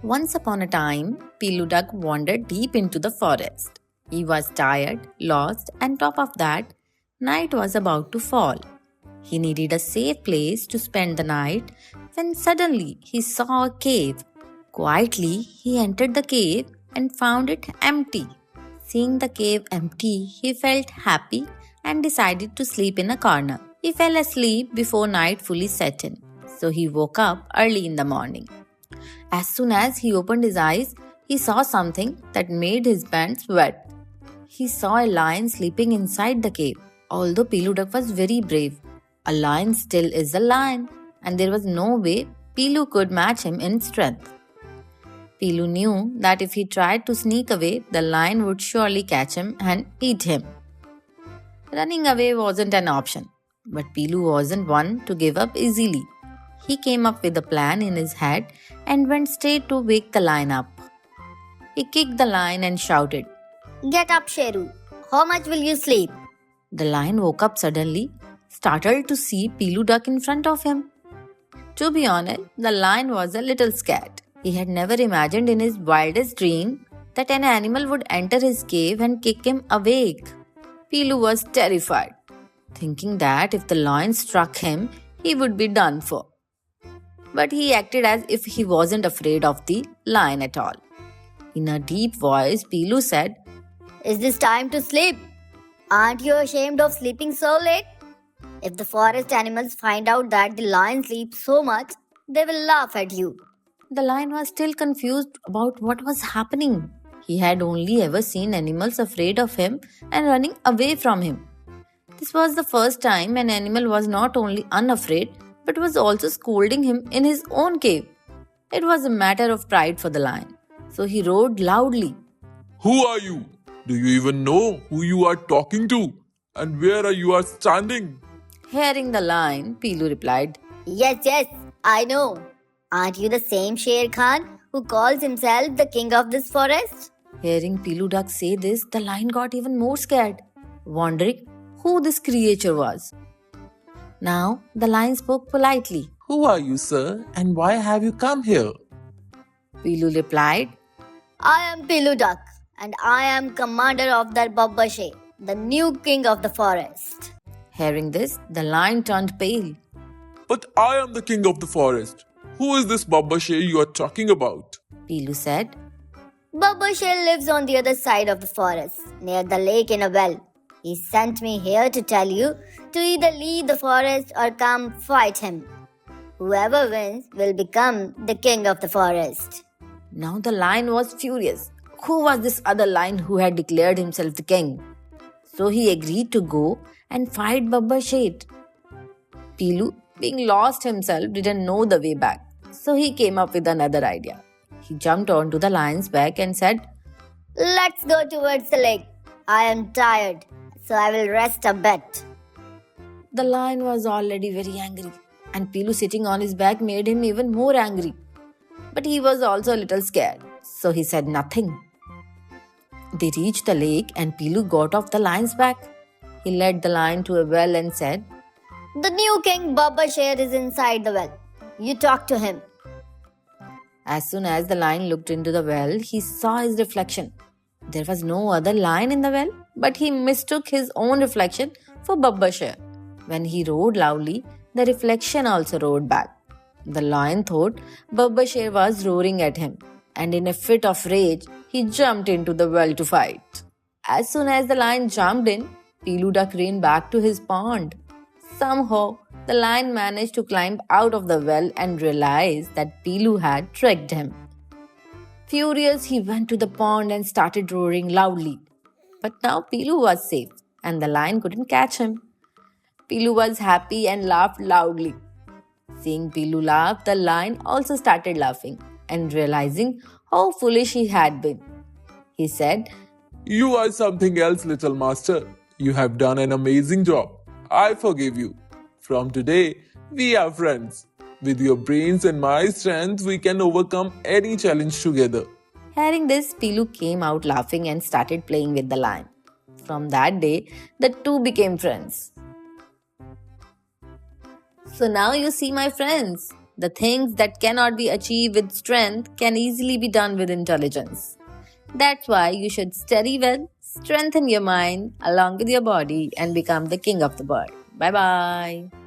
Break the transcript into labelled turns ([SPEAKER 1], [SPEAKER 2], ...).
[SPEAKER 1] Once upon a time, Pilu Duck wandered deep into the forest. He was tired, lost, and top of that, night was about to fall. He needed a safe place to spend the night when suddenly he saw a cave. Quietly, he entered the cave and found it empty. Seeing the cave empty, he felt happy and decided to sleep in a corner. He fell asleep before night fully set in, so he woke up early in the morning. As soon as he opened his eyes, he saw something that made his pants wet. He saw a lion sleeping inside the cave. Although Pilu Duck was very brave, a lion still is a lion, and there was no way Pilu could match him in strength. Pilu knew that if he tried to sneak away, the lion would surely catch him and eat him. Running away wasn't an option, but Pilu wasn't one to give up easily. He came up with a plan in his head and went straight to wake the lion up. He kicked the lion and shouted,
[SPEAKER 2] Get up, Sheru. How much will you sleep?
[SPEAKER 1] The lion woke up suddenly, startled to see Pilu Duck in front of him. To be honest, the lion was a little scared. He had never imagined in his wildest dream that an animal would enter his cave and kick him awake. Pilu was terrified, thinking that if the lion struck him, he would be done for. But he acted as if he wasn't afraid of the lion at all. In a deep voice, Pilu said,
[SPEAKER 2] Is this time to sleep? Aren't you ashamed of sleeping so late? If the forest animals find out that the lion sleeps so much, they will laugh at you.
[SPEAKER 1] The lion was still confused about what was happening. He had only ever seen animals afraid of him and running away from him. This was the first time an animal was not only unafraid but was also scolding him in his own cave. It was a matter of pride for the lion, so he roared loudly.
[SPEAKER 3] Who are you? Do you even know who you are talking to? And where are you standing?
[SPEAKER 1] Hearing the lion, Pilu replied,
[SPEAKER 2] Yes, I know. Aren't you the same Sher Khan who calls himself the king of this forest?
[SPEAKER 1] Hearing Pilu Duck say this, the lion got even more scared, wondering who this creature was. Now, the lion spoke politely.
[SPEAKER 3] Who are you, sir? And why have you come here?
[SPEAKER 1] Pilu replied,
[SPEAKER 2] I am Pilu Duck, and I am commander of the Babbashe, the new king of the forest.
[SPEAKER 1] Hearing this, the lion turned pale.
[SPEAKER 3] But I am the king of the forest. Who is this Babbashe you are talking about?
[SPEAKER 1] Pilu said,
[SPEAKER 2] Babbashe lives on the other side of the forest, near the lake in a well. He sent me here to tell you to either leave the forest or come fight him. Whoever wins will become the king of the forest.
[SPEAKER 1] Now the lion was furious. Who was this other lion who had declared himself the king? So he agreed to go and fight Babbashe. Pilu, being lost himself, didn't know the way back. So he came up with another idea. He jumped onto the lion's back and said,
[SPEAKER 2] Let's go towards the lake. I am tired, so I will rest a bit.
[SPEAKER 1] The lion was already very angry, and Pilu sitting on his back made him even more angry. But he was also a little scared, so he said nothing. They reached the lake and Pilu got off the lion's back. He led the lion to a well and said,
[SPEAKER 2] The new king Babbashe is inside the well. You talk to him.
[SPEAKER 1] As soon as the lion looked into the well, he saw his reflection. There was no other lion in the well, but he mistook his own reflection for Babbashe. When he roared loudly, the reflection also roared back. The lion thought Babbashe was roaring at him, and in a fit of rage, he jumped into the well to fight. As soon as the lion jumped in, Pilu Duck ran back to his pond. Somehow, the lion managed to climb out of the well and realized that Pilu had tricked him. Furious, he went to the pond and started roaring loudly. But now Pilu was safe and the lion couldn't catch him. Pilu was happy and laughed loudly. Seeing Pilu laugh, the lion also started laughing and realizing how foolish he had been. He said,
[SPEAKER 3] You are something else, little master. You have done an amazing job. I forgive you. From today, we are friends. With your brains and my strength, we can overcome any challenge together.
[SPEAKER 1] Hearing this, Pilu came out laughing and started playing with the lion. From that day, the two became friends. So now you see, my friends, The things that cannot be achieved with strength can easily be done with intelligence. That's why you should study well, strengthen your mind along with your body, and become the king of the world. Bye bye.